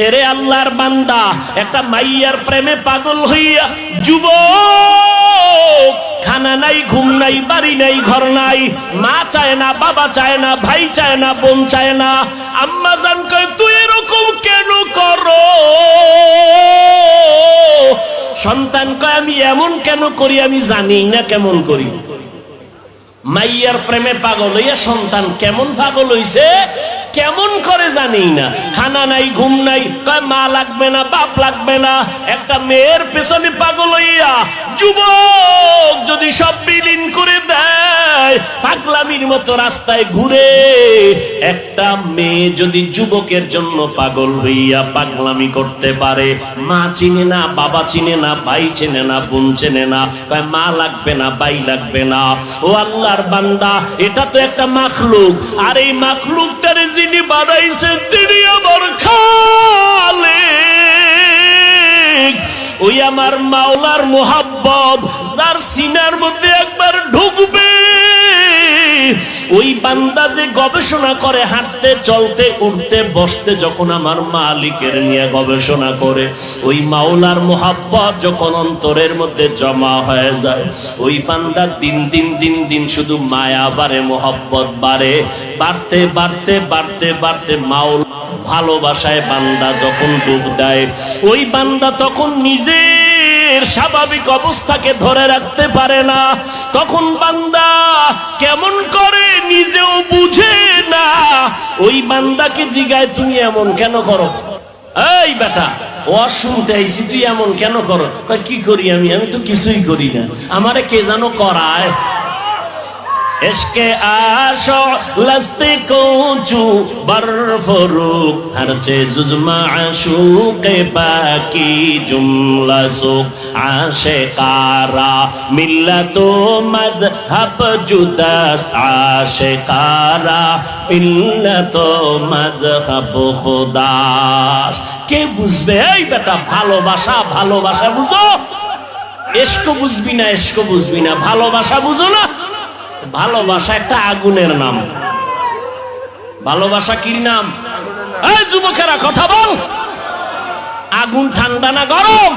এরে আল্লাহর বান্দা, একটা মাইয়ার প্রেমে পাগল হইয়া যুবক, খানা নাই, ঘুম নাই, বাড়ি নাই, ঘর নাই, মা চায় না, বাবা চায় না, ভাই চায় না, বোন চায় না। আম্মা জান কয় তুই এরকম কেন করো? সন্তান কয় আমি এমন কেন করি আমি জানি না কেমন করি। মাইয়ার প্রেমে পাগল হইয়া সন্তান কেমন পাগল হইছে কেমন করে জানি না। খানা নাই, ঘুম নাই, কয় মা লাগবে না, বাপ লাগবে না। একটা মেয়ের পেছনে পাগল হইয়া যুবক যদি সব বিলীন করে দেয়, পাগলামির মতো রাস্তায় ঘুরে। একটা মেয়ে যদি যুবকের জন্য পাগল হইয়া পাগলামি করতে পারে, মা চিনে না, বাবা চিনে না, ভাই চেনে না, বোন চেনে না, কয় মা লাগবে না, ভাই লাগবে না। ও আল্লাহর বান্দা, এটা তো একটা মাখলুক, আর এই মাখলুকটারে যিনি বানাইছেন তিনি আমার খালিক। ওই আমার মাওলার মোহাব্বত যার সিনার মধ্যে একবার ঢুকবে, ওই বান্দা যে গবেষণা করে হাঁটতে, চলতে, উঠতে, বসতে, যখন আমার মালিকের নিয়ে গবেষণা করে, ওই মাওলার মোহাব্বত যখন অন্তরের মধ্যে জমা হয়ে যায়, ওই বান্দা দিন দিন দিন দিন শুধু মায়া বাড়ে, মোহাব্বত বাড়ে, বাড়তে বাড়তে বাড়তে বাড়তে মাওলা ভালোবাসায় বান্দা যখন ডুব দেয়, ওই বান্দা তখন নিজের স্বাভাবিক অবস্থাকে ধরে রাখতে পারে না। তখন বান্দা কেমন করে নিজেও বুঝে না। ওই বান্দাকে জিগায় তুমি এমন কেন করো? এই বেটা, ওয়াজ শুনতে আইছি, তুই এমন কেন করো? কি করি আমি? আমি তো কিছুই করি না, আমারে কে জানো করায়। इश्क़े आशो लस्ते कोचू बरफरुक हर चीज़ माशूक़े बाकी जुमला सुख आशिकारा मिल्लतो मज़हब जुदा आशिकारा मिल्लतो मज़हब खुदा। কে বুঝবে? এই বেটা, ভালোবাসা ভালোবাসা বুঝো, ইশক বুঝবি না, ইশক বুঝবি না, ভালোবাসা বুঝো না। ভালোবাসা একটা আগুনের নাম। ভালোবাসা কি নাম? এই যুবকেরা কথা বল, আগুন ঠান্ডা না গরম?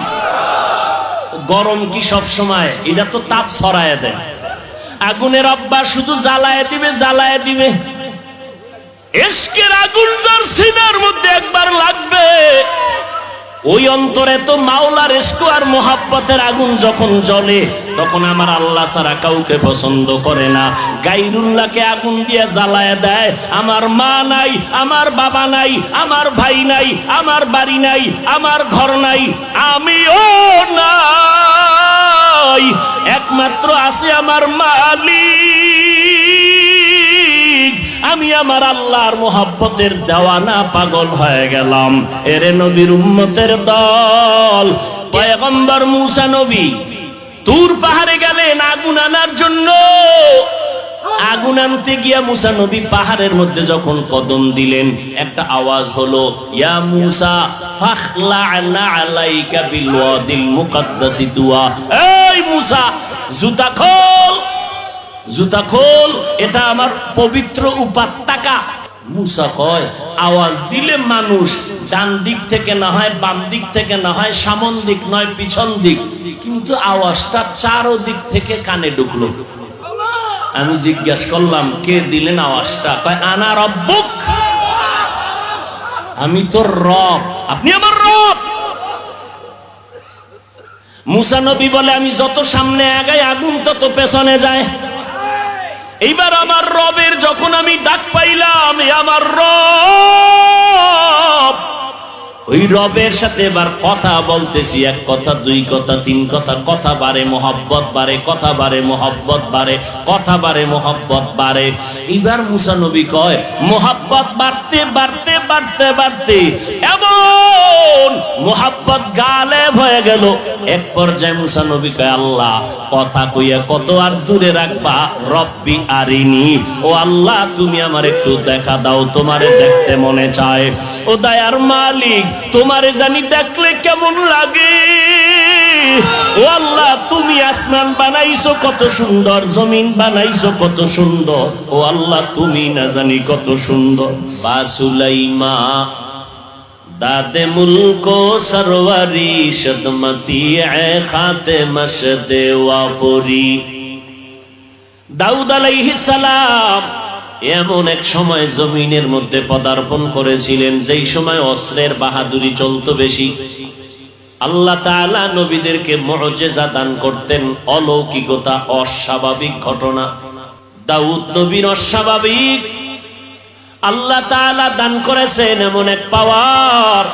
গরম কি সব সময়? এটা তো তাপ ছড়ায় দেয়। আগুনের অভ্যাস শুধু জ্বালায় দিবে, জ্বালায় দিবে। ইশকের আগুন যার সিনার মধ্যে একবার লাগবে, ওই অন্তরে তো মাওলার ইশক আর মোহাব্বতের আগুন যখন জ্বলে, তখন আমার আল্লাহ ছাড়া কাউকে পছন্দ করে না। গায়রুল্লাহকে আগুন দিয়ে জ্বালায় দেয়। আমার মা নাই, আমার বাবা নাই, আমার ভাই নাই, আমার বাড়ি নাই, আমার ঘর নাই, আমিও নাই, একমাত্র আছে আমার মালিক। আমি আমার আল্লাহর মোহাব্বতের দেওয়ানা, পাগল হয়ে গেলাম। এরে নবীর উম্মতের দল, পয়গম্বর মুসা নবী তুর পাহাড়ে গেলেন আগুন আনার জন্য। আগুন আনতে গিয়া মুসা নবী পাহাড়ের মধ্যে যখন কদম দিলেন, একটা আওয়াজ হলো, ইয়া মুসা ফাখলা'না আলাইকা বিল ওয়াদিল মুকাদ্দাসি তুয়া। এই মুসা, জুতা খোল, জুতা খোল, এটা আমার পবিত্র উপত্যকা। মুসা কয়, আওয়াজ দিলে মানুষ ডান দিক থেকে না হয়, বাম দিক থেকে না হয়, সামন দিক নয় পিছন দিক, কিন্তু আওয়াজটা চারদিক থেকে কানে ঢুকলো। আমি জিজ্ঞাসা করলাম, কে দিলেন আওয়াজটা? কয়, আনা রব্বুক, আমি তোর রব, আপনি আমার রব। মুসা নবী বলে, আমি যত সামনে আগাই আগুন তত পেছনে যায়। এইবার আমার রবের যখন আমি ডাক পাইলাম, আমার রব, ওই রবের সাথে এবার কথা বলতেছি। এক কথা, দুই কথা, তিন কথা, কথা বাড়ে, মোহাব্বত বাড়ে, কথা বাড়ে, মোহাব্বত বাড়ে, কথা বাড়ে, মোহাব্বত বাড়ে। এবার মুসা নবী কয়, মোহাব্বত বাড়তে বাড়তে বাড়তে বাড়তে এমন মোহাব্বত গালেব হয়ে গেল। এক পর্যায়ে মুসা নবী কয়, আল্লাহ, কথা কইয়া কত আর দূরে রাখবা, রব্বি আরিনি, ও আল্লাহ তুমি আমার একটু দেখা দাও, তোমারে দেখতে মনে চায়। ও দয়ার মালিক, তোমারে জানি দেখলে কেমন লাগে। ও আল্লাহ, তুমি আসমান বানাইছো কত সুন্দর, জমিন বানাইছো কত সুন্দর, ও আল্লাহ তুমি না জানি কত সুন্দর। বাসুলাইমা दादे मुल्को सरवरी शदमती ए खाते मशदे वापुरी। দাউদ আলাইহিস সালাম এমন এক সময় জমিনের মধ্যে পদার্পণ করেছিলেন যেই সময় অস্ত্রের বাহাদুরি চলতো বেশি। আল্লাহ তাআলা নবীদেরকে মুআজিজা দান করতেন, অলৌকিকতা, অস্বাভাবিক ঘটনা। দাউদ নবীর অস্বাভাবিক আল্লাহ তাআলা দান করেছেন এমন এক পাওয়ার,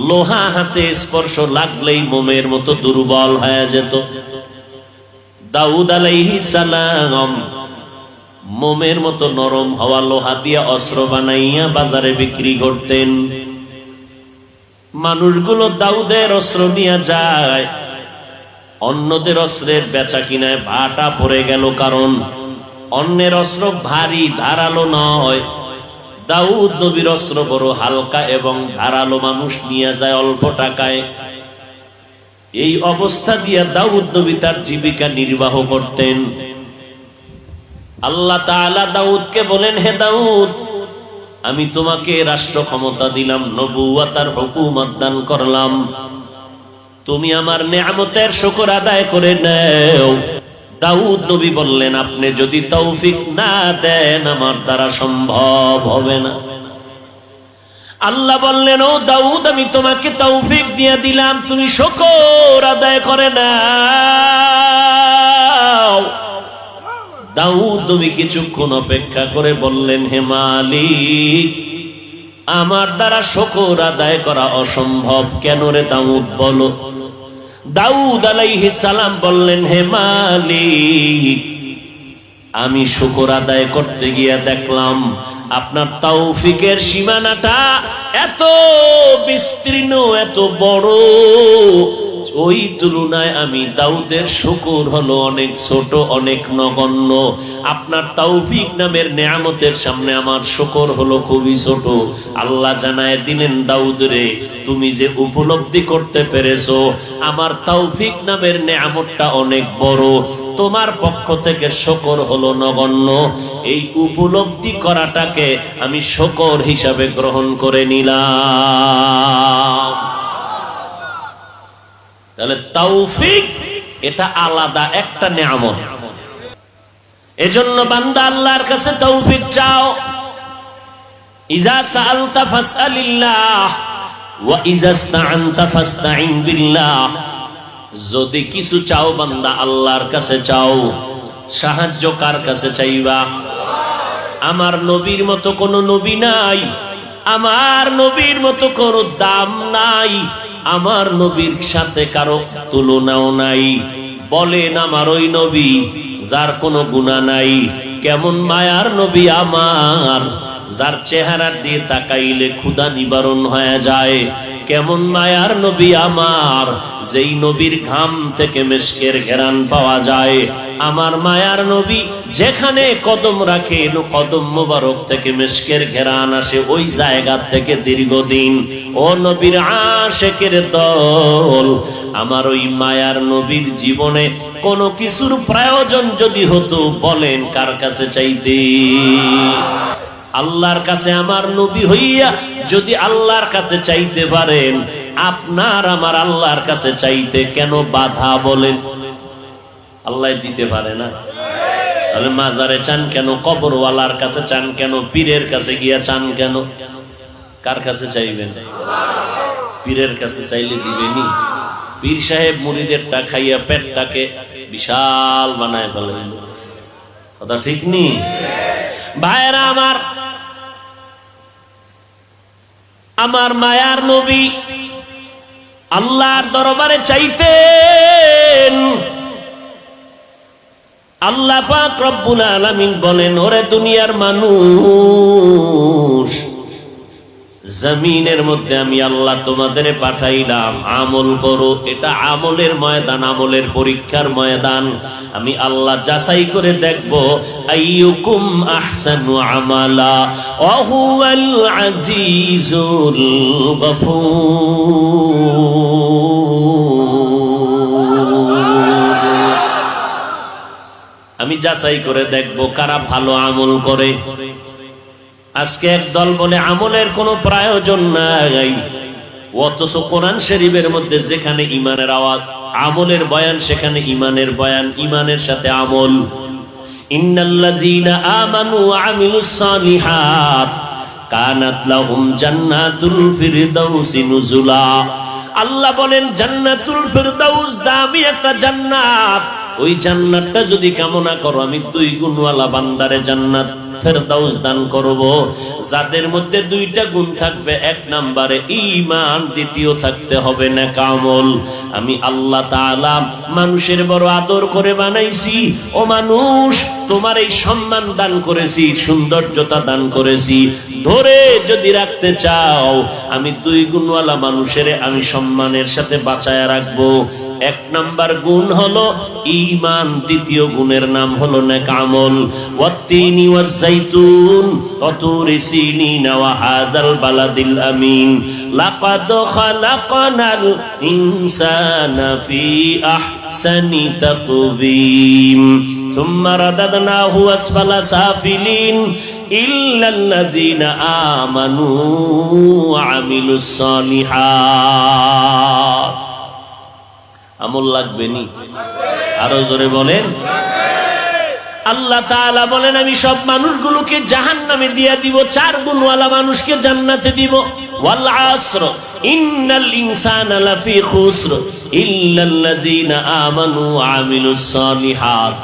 লোহা হাতে স্পর্শ লাগলেই মোমের মতো দুর্বল হয়ে যেত। দাউদ আলাইহিস সালাম মোমের মতো নরম হওয়া লোহা দিয়ে অস্ত্র বানাইয়া বাজারে বিক্রি করতেন। মানুষগুলো দাউদের অস্ত্র নিয়ে যায়, অন্যদের অস্ত্রের বেচা কিনায় ভাটা পড়ে গেল, কারণ অন্যের অস্ত্র ভারী ধারালো নয়, দাউদ নবীর অস্ত্র বড় হালকা এবং ধারালো, মানুষ নিয়ে যায় অল্প টাকায়। এই অবস্থা দিয়ে দাউদ নবী তার জীবিকা নির্বাহ করতেন। আল্লাহ তাআলা দাউদকে বলেন, হে দাউদ, আমি তোমাকে রাষ্ট্র ক্ষমতা দিলাম, নবুয়ত আর হুকুমত দান করলাম, তুমি আমার নেয়ামতের শুকর আদায় করে নাও। দাউদ নবী বললেন, আপনি যদি তৌফিক না দেন আমার দ্বারা সম্ভব হবে না। আল্লাহ বললেন, ও দাউদ, আমি তোমাকে তৌফিক দিয়ে দিলাম, তুমি শুকর আদায় করে নাও। দাউদ নবী কিছুক্ষণ অপেক্ষা করে বললেন, হে মালিক, আমার দ্বারা শুকর আদায় করা অসম্ভব। কেন রে দাউদ, বলো। দাউদ আলাইহিস সালাম বললেন, হে মালিক, আমি শুকর আদায় করতে গিয়ে দেখলাম আপনার তৌফিকের সীমানাটা এত বিস্তীর্ণ, এত বড়, ওই তুলনায় আমি দাউদের শুকর হলো অনেক ছোট, অনেক নগণ্য। আপনার তৌফিক নামের নেয়ামতের সামনে আমার শুকর হলো খুবই ছোট। আল্লাহ জানায় দিলেন, দাউদ রে, তুমি যে উপলব্ধি করতে পেরেছো আমার তৌফিক নামের নেয়ামতটা অনেক বড়, তোমার পক্ষ থেকে শুকর হলো নগণ্য। এই উপলব্ধি করাটাকে আমি শুকর হিসাবে গ্রহণ করে নিলাম। তাহলে তৌফিক এটা আলাদা একটা নেয়ামত। এজন্য বান্দা আল্লাহর কাছে তৌফিক চাও। ইজা সাআলতা ফাসআলিল্লাহ ওয়া ইজা ইসতাআনতা ফাসতাইন বিল্লাহ। যদি কিছু চাও বান্দা আল্লাহর কাছে চাও। সাহায্য কার কাছে চাইবা? আমার নবীর মতো কোন নবী নাই, আমার নবীর মতো কোনো দাম নাই, আমার নবীর সাথে কারো তুলনাও নাই। বলেন আমার ওই নবী যার কোনো গুনাহ নাই, কেমন মায়ার নবী আমার, যার চেহারা দিয়ে তাকাইলে ক্ষুধা নিবারণ হয়ে যায়। কেমন মায়ার নবী আমার, যেই নবীর ঘাম থেকে মিশকের ঘেরান পাওয়া যায়। আমার মায়ার নবী যেখানে কদম রাখে, কদম মোবারক থেকে মিশকের ঘেরান আসে, ওই জায়গা থেকে দীর্ঘদিন। ও নবীর আশিকের দল, আমার ওই মায়ার নবীর জীবনে কোনো কিছুর প্রয়োজন যদি হতো, বলেন কার কাছে চাইতে? আল্লাহর কাছে আমার নবী হইয়া যদি আল্লাহর কাছে চাইতে পারেন, আপনার আমার আল্লাহর কাছে চাইতে কেন বাধা বলেন? আল্লাহ দিতে পারে না, তাহলে মাজারে চান কেন? কবরওয়ালার কাছে চান কেন? পীরের কাছে গিয়া চান কেন? কার কাছে চাইবেন? পীরের কাছে চাইলে দিবেনি? পীর সাহেব মুরিদেরটা খাইয়া পেটটাকে বিশাল বানায় ফেলেন, কথা ঠিক নি? ভাইরা আমার, আমার মায়ার নবী আল্লাহর দরবারে চাইতেন। আল্লাহ পাক রব্বুল আলামিন বলেন, ওরে দুনিয়ার মানুষ, জমিনের মধ্যে আমি আল্লাহ তোমাদের পাঠাইলাম, আমল করো। এটা আমলের ময়দান, আমলের পরীক্ষার ময়দান। আমি আল্লাহ যাচাই করে দেখব, আইয়ুকুম আহসানু আমালা ওয়া হুয়াল আজিজুল গফুর। আমি যাচাই করে দেখব কারা ভালো আমল করে। আজকে একদল বলে আমলের কোনো প্রয়োজন নাই, অথচ কোরআন শরীফের মধ্যে যেখানে ঈমানের আওয়াজ, আমলের বয়ান, সেখানে ঈমানের বয়ান, ঈমানের সাথে আমল। ইন্নাল্লাযীনা আমানু ওয়া আমিলুস সালিহাত কানাত লাহুম জান্নাতুল ফিরদাউসি নুজুলা। আল্লাহ বলেন জান্নাতুল ফিরদাউস দামি একটা জান্নাত। ওই জান্নাতটা যদি কামনা করো, আমি 2 গুণওয়ালা বান্দারে জান্নাত ফেরদাউস দান করব, যাদের মধ্যে 2টা গুণ থাকবে। 1 নম্বরে ঈমান, দ্বিতীয় থাকতে হবে নেক আমল। আমি আল্লাহ তাআলা মানুষের বড় আদর করে বানাইছি। ও মানুষ, তোমার এই সম্মান দান করেছি, সৌন্দর্যতা দান করেছি, ধরে যদি রাখতে চাও, আমি 2 গুণওয়ালা মানুষের আমি সম্মানের সাথে বাঁচায়া রাখবো। 1 নাম্বার গুণ হলো ঈমান, দ্বিতীয় গুণের নাম হলো নেক আমল। ওয়াত্তিনি ওয়াজ-যাইতুন ওয়া তুরি সিনিন ওয়া হাযাল বালাদিল আমিন লাকাদ খালাকনাল ইনসানা ফি আহসানি তাকওয়িম সুম্মা রাদাদনাহু আসফালা সাফিলিন ইল্লাল্লাযীনা আমানু ওয়া আমিলুস সালিহাত। আমল লাগবে নি? আরো জোরে বলেন। আল্লাহ তাআলা বলেন আমি সব মানুষগুলোকে জাহান্নামে দিয়ে দিব, 4 গুণওয়ালা মানুষকে জান্নাতে দিব। ওয়াল আসর ইন্নাল ইনসানা লাফি খুসর ইল্লাল্লাযীনা আমানু ওয়া আমিলুস সালিহাত।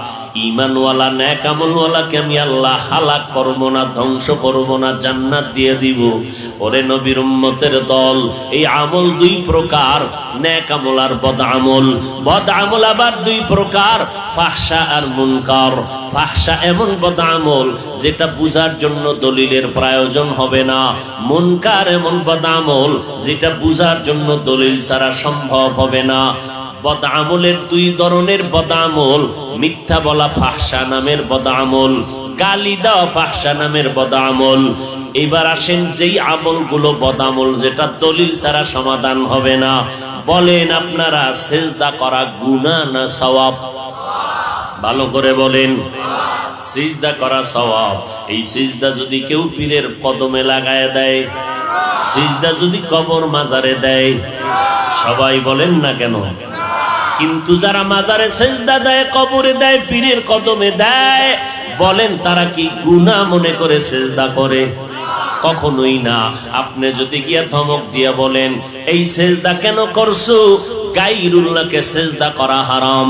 ঈমানওয়ালা নেক আমলওয়ালাকে আমি আল্লাহ হালাক করব না, ধ্বংস করব না, জান্নাত দিয়ে দিব। ওরে নবীর উম্মতের দল, এই আমল 2 প্রকার, নেক আমল আর বদ আমল। বদ আমল আবার 2 প্রকার, ফাহশা আর মুনকার। ফাহশা এমন বদ আমল যেটা বুঝার জন্য দলিলের প্রয়োজন হবে না। মুনকার এমন বদ আমল যেটা বুঝার জন্য দলিল ছাড়া সম্ভব হবে না। বদ আমলের 2 ধরনের বদ আমল, মিথ্যা বলা ফাহশা নামের বদ আমল, গালি দেওয়া ফাহশা নামের বদ আমল। এবার আসেন যেই আমলগুলো বদ আমল, যেটা দলিল ছাড়া সমাধান হবে না, বলেন আপনারা সিজদা করা গুনাহ না সওয়াব? ভালো করে বলেন। সিজদা করা সওয়াব। এই সিজদা যদি কেউ পীরের কদমে লাগায় দেয়, সিজদা যদি কবর মাজারে দেয়, সবাই বলেন না কেন? কিন্তু যারা মাজারে সিজদা দেয়, কবরে দেয়, পীরের কদমে দেয়, বলেন তারা কি গুনাহ মনে করে সিজদা করে? কখনোই না। আপনি যদি গিয়া ধমক দিয়া বলেন এই সিজদা কেন করছো, গায়রুল্লাহকে সিজদা করা হারাম,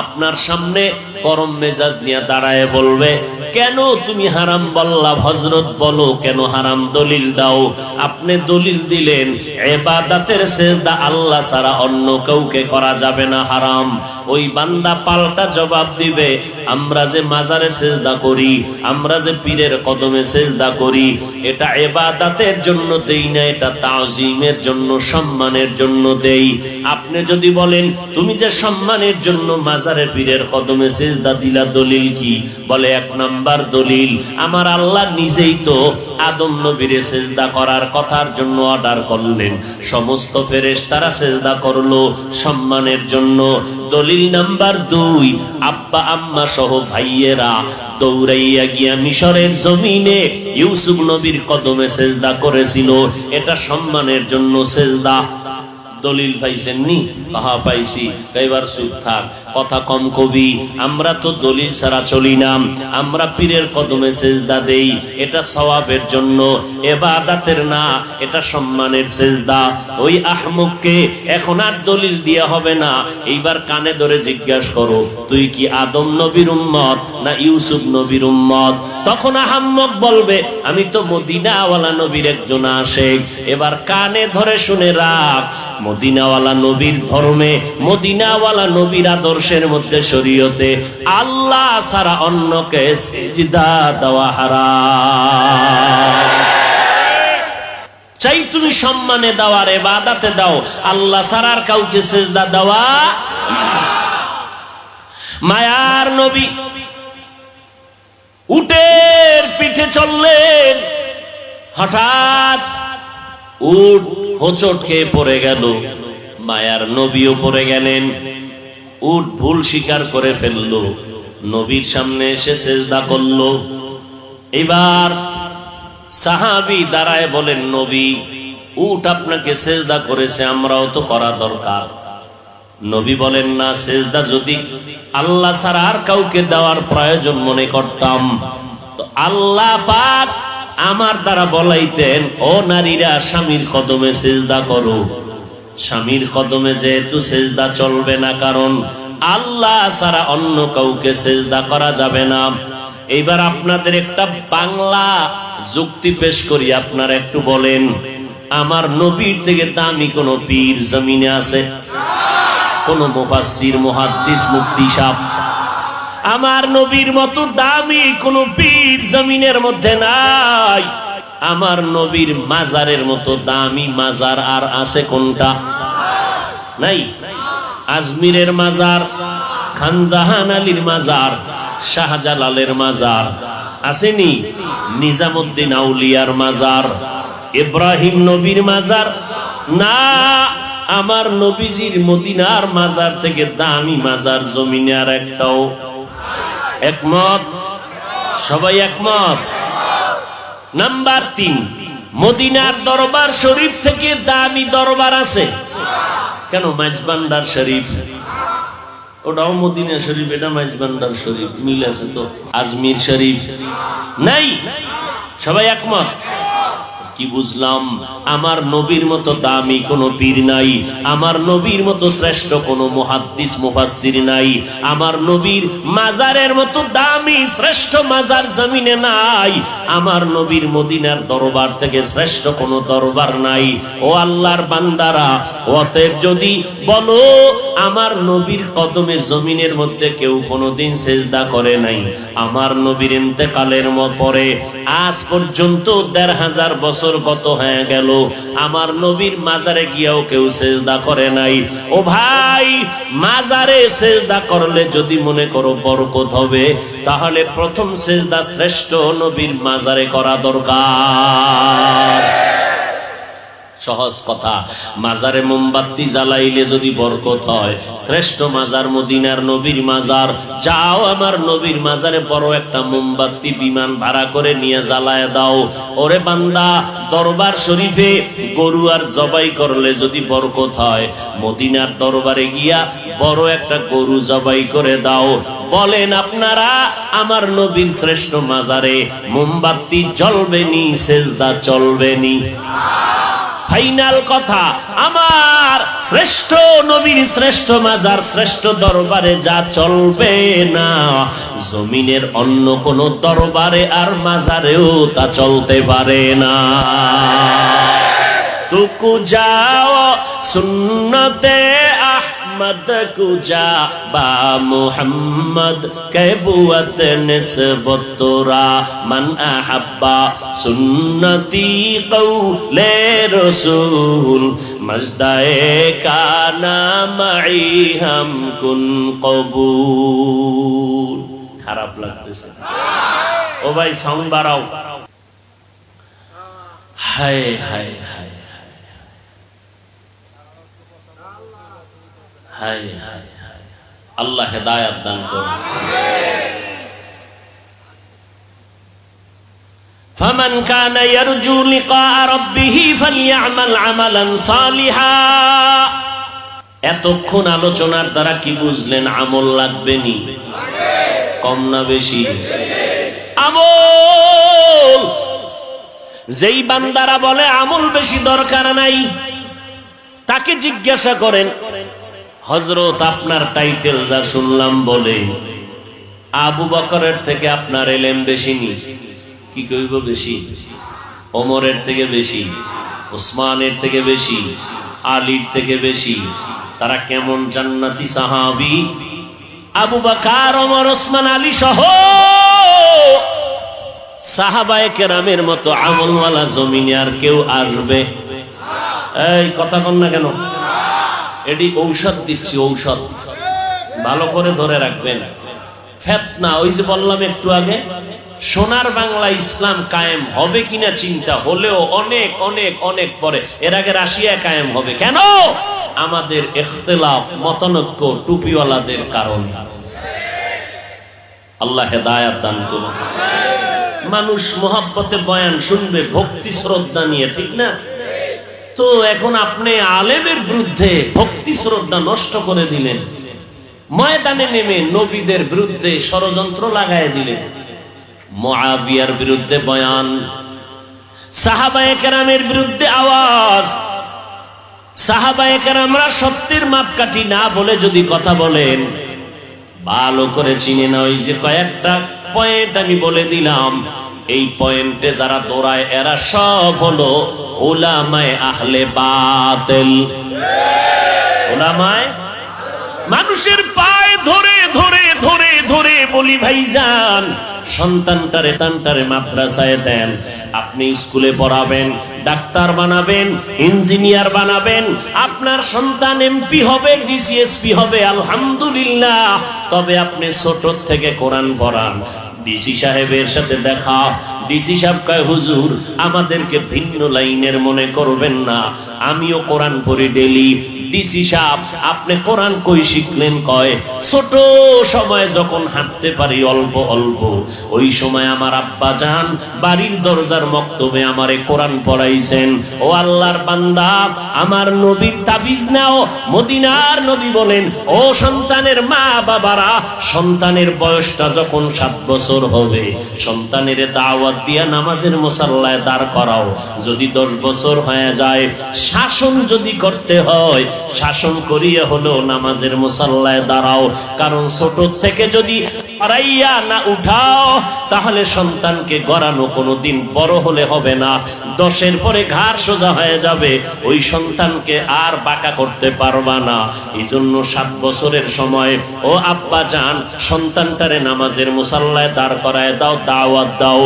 আপনার সামনে গরম মেজাজ নিয়ে দাঁড়ায় বলবে কেন তুমি হারাম বললা, হযরত বলো কেন হারাম, দলিল দাও। আপনি দলিল দিলেন ইবাদতের সিজদা আল্লাহ ছাড়া অন্য কাউকে করা যাবে না, হারাম। ওই বান্দা পাল্টা জবাব দিবে আমরা যে মাজারে সিজদা করি, আমরা যে পীরের কদমে সিজদা করি, এটা ইবাদতের জন্য দেই না, এটা তাজিমের জন্য, সম্মানের জন্য দেই। আপনি যদি বলেন তুমি যে সম্মানের জন্য মাজারে পীরের কদমে সিজদা দিলা, দলিল কি? বলে 1 নাম্বার দলিল, আমার আল্লাহ নিজেই তো আদম নবীরে সিজদা করার কথার জন্য অর্ডার করলেন, সমস্ত ফেরেশতারা সিজদা করলো সম্মানের জন্য। দলিল নাম্বার 2, আব্বা আম্মা সহ ভাইয়েরা দৌড়াইয়া গিয়া মিশরের জমিনে ইউসুফ নবীর কদমে সিজদা করেছিল, এটা সম্মানের জন্য সিজদা। দলিল পাইছেন নি? কাহা পাইছি। এবার চুপ থাক, কথা কম কবি। আমরা তো দলিল ছাড়া চলি না, আমরা পীরের কদমে সিজদা দেই, এটা সওয়াবের জন্য, ইবাদতের না, এটা সম্মানের সিজদা। ওই আহমককে এখন আর দলিল দিয়া হবে না, এইবার কানে ধরে জিজ্ঞাসা করো তুই কি আদম নবীর উম্মত না ইউসুফ নবীর উম্মত? তখন আহমক বলবে আমি তো মদিনাওয়ালা নবীর একজন আশিক। এবার কানে ধরে শুনে রাখ, মদিনাওয়ালা নবীর ধর্মে, মদিনাওয়ালা নবীর আদর্শের মধ্যে, শরীয়তে আল্লাহ ছাড়া অন্যকে সিজদা দেওয়া হারাম। চাই তুমি সম্মানে দাও আর ইবাদতে দাও, আল্লাহ ছাড়া আর কাউকে সিজদা দেওয়া। মায়ার নবী উটের পিঠে চললেন, হঠাৎ উট হোঁচট খেয়ে পড়ে গেল, মায়ার নবীও পড়ে গেলেন। উট ভুল স্বীকার করে ফেললো, নবীর সামনে এসে সিজদা করলো। এবার সাহাবী দাঁড়ায় বলেন, নবী উট আপনাকে সেজদা করেছে, আমরাও তো করা দরকার। নবী বলেন, না, সেজদা যদি আল্লাহ ছাড়া আর কাউকে দেওয়ার প্রয়োজন মনে করতাম তো আল্লাহ পাক আমার দ্বারা বলাইতেন, ও নারীরা স্বামীর কদমে সেজদা করো। স্বামীর কদমে যেহেতু সেজদা চলবে না, কারণ আল্লাহ ছাড়া অন্য কাউকে সেজদা করা যাবে না। এইবার আপনাদের একটা বাংলা যুক্তি পেশ করি, আপনারা একটু বলেন, আমার নবীর থেকে দামি কোন পীর জমিনে আছে? কোন মুফাসসির, মুহাদ্দিস, মুফতি সাহেব? আমার নবীর মতো দামি কোন পীর জমিনের মধ্যে নাই। আমার নবীর মাজারের মতো দামি মাজার আর আছে কোনটা? নাই। আজমিরের মাজার, খানজাহান আলীর মাজার, শাহজালালের মাজার আসেনি? নিজামুদ্দিন আউলিয়ার মাজার, ইব্রাহিম নবীর মাজার না। আমার নবীজির মদিনার মাজার থেকে দামি মাজার জমিনে আর একটাও। একমত? সবাই একমত? নাম্বার 3, মদিনার দরবার শরীফ থেকে দামি দরবার আছে কেন? মাইজবান্ডার শরীফ, ওটাও মদিনা শরীফ, এটা মাইজবান্ডার শরীফ, মিল আছে তো? আজমির শরীফ নাই। সবাই একমত? কি বুঝলাম? আমার নবীর মতো দামি কোন পীর নাই, আমার নবীর মতো শ্রেষ্ঠ কোন মুহাদ্দিস, মুফাসসির নাই, আমার নবীর মাজারের মতো দামি শ্রেষ্ঠ মাজার জমিনে নাই, আমার নবীর মদিনার দরবার থেকে শ্রেষ্ঠ কোন দরবার নাই। ও আল্লাহর বান্দারা, অতএব যদি বলো আমার নবীর কদমে জমিনের মধ্যে কেউ কোনোদিন সেজদা করে নাই, আমার নবীর ইন্তেকালের পরে আজ পর্যন্ত ১৫০০ বছর গত হয়ে গেল, আমার নবীর মাজারে গিয়েও কেউ সেজদা করে নাই। ও ভাই, মাজারে সেজদা করলে যদি মনে করো বরকত হবে, তাহলে প্রথম সেজদা শ্রেষ্ঠ নবীর মাজারে করা দরকার। সহজ কথা, মাজারে মোমবাতি জ্বালাইলে যদি বরকত হয়, শ্রেষ্ঠ মাজার মদিনার নবীর মাজার। যাও আমার নবীর মাজারে বড় একটা মোমবাতি বিমান ভাড়া করে নিয়ে জ্বালায় দাও। ওরে বান্দা, দরবার শরীফে গরু আর জবাই করলে যদি বরকত হয়, মদিনার দরবারে গিয়া বড় একটা গরু জবাই করে দাও। বলেন আপনারা, আমার নবীর শ্রেষ্ঠ মাজারে মোমবাতি জ্বলবে নি, সেজদা চলবে নি? ফাইনাল কথা, আমার শ্রেষ্ঠ নবীর শ্রেষ্ঠ মাজার, শ্রেষ্ঠ দরবারে যা চলবে না, জমিনের অন্য কোন দরবারে আর মাজারেও তা চলতে পারে না। তুকু যাও সুন্নতে আহমদ কুজা বা মুহাম্মদ কেবুয়ত নিসবত তোরা মান আহাব্বা সুন্নতি কওলে রাসূল মজদায়ে কানা মাই হাম কুন কবুল। খারাপ লাগতেছে? ও ভাই সাউন্ড বাড়াও। হায় হায় হায় হায় হায়, আল্লাহ হেদায়েত দান করুন। ফামান কানা ইয়ারজু লিকা রাব্বিহি ফালইআমাল আমালান সালিহা। এতক্ষণ আলোচনার দ্বারা কি বুঝলেন? আমল লাগবে নি? কম না বেশি? আমল। যেই বান্দারা বলে আমল বেশি দরকার নাই, তাকে জিজ্ঞাসা করেন, হযরত আপনার টাইটেল যা শুনলাম বলে আবু বকরের থেকে আপনার ইলম বেশি নি? কি কইব বেশি? ওমরের থেকে বেশি, উসমানের থেকে বেশি, আলীর থেকে বেশি। তারা কেমন জান্নাতি সাহাবী? আবু বকর, ওমর, ওসমান, আলী সহ সাহাবায়ে কেরামের মতো আমলওয়ালা জমিনে আর কেউ আসবে? এই কথা কন না কেন? এটি ঔষধ দিচ্ছি, ঔষধ ভালো করে ধরে রাখবেন। ফিতনা, ওই যে বললাম একটু আগে, সোনার বাংলা ইসলাম কায়েম হবে কিনা চিন্তা হলেও অনেক অনেক অনেক পরে। এর আগে রাশিয়া কায়েম হবে কেন? আমাদের ইখতিলাফ, মতানৈক্য, টুপিওয়ালাদের কারণে। আল্লাহ হেদায়েত দান করুন। মানুষ মোহাব্বতে বয়ান শুনবে ভক্তি শ্রদ্ধা নিয়ে, ঠিক না? তো এখন আপনি আলেমের বিরুদ্ধে ভক্তি শ্রদ্ধা নষ্ট করে দিলেন, ময়দানে নেমে নবীদের বিরুদ্ধে ষড়যন্ত্র লাগায় দিলেন। মুআবিয়ার বিরুদ্ধে বয়ান, সাহাবায়ে কেরামের বিরুদ্ধে আওয়াজ। সাহাবায়ে কেরামরা সত্যের মাপকাঠি না বলে যদি কথা বলেন, ভালো করে চিনে না। ওই যে কয়েকটা পয়েন্ট আমি বলে দিলাম, এই পয়েন্টে যারা দৌড়ায় এরা সব হলো উলামায়ে আহলে বাতিল। উলামায়ে মানুষের পায়ে ধরে ধরে ধরে ধরে বলি ভাইজান, সন্তানটারে তান্টারে মাদ্রাসায় দেন। আপনি স্কুলে পড়াবেন, ডাক্তার বানাবেন, ইঞ্জিনিয়ার বানাবেন, আপনার সন্তান এমপি হবে, ডিসিএসপি হবে, আলহামদুলিল্লাহ। তবে আপনি ছোট থেকে কোরআন পড়ান। ডিসি সাহেবের সাথে দেখা, ডিসি সাহেব কয় হুজুর আমাদেরকে ভিন্ন লাইনের মনে করবেন না, আমিও কোরআন পড়ি ডেলি। ডিসি সাহেব আপনি কোরআন কই শিখলেন? কয় ছোট সময় যখন হাঁটতে পারি অল্প অল্প, ওই সময় আমার আব্বা জান বাড়ির দরজার মক্তবে আমারে কোরআন পড়াইছেন। ও আল্লাহর বান্দা, আমার নবীর তাবিজ নাও। মদিনার নবী বলেন, ও সন্তানের মা বাবারা, সন্তানের বয়সটা যখন 7 বছর হবে, সন্তানের দাওয়াত দিয়া নামাজের মুসাল্লায় দাঁড় করাও। যদি 10 বছর হয়ে যায়, শাসন যদি করতে হয়, শাসন করিয়া হলো নামাজের মুসাল্লায় দাঁড়াও। কারণ ছোট থেকে যদি পারাইয়া না উঠাও, তাহলে সন্তানকে গড়ানো কোনোদিন বড় হলে হবে না। 10-এর পরে ঘাড় সোজা হয়ে যাবে, ওই সন্তানকে আর বাঁকা করতে পারবা না। এই জন্য 7 বছরের সময় ও আব্বা জান সন্তানটারে নামাজের মুসাল্লায় দাঁড় করায় দাও, দাওয়াত দাও।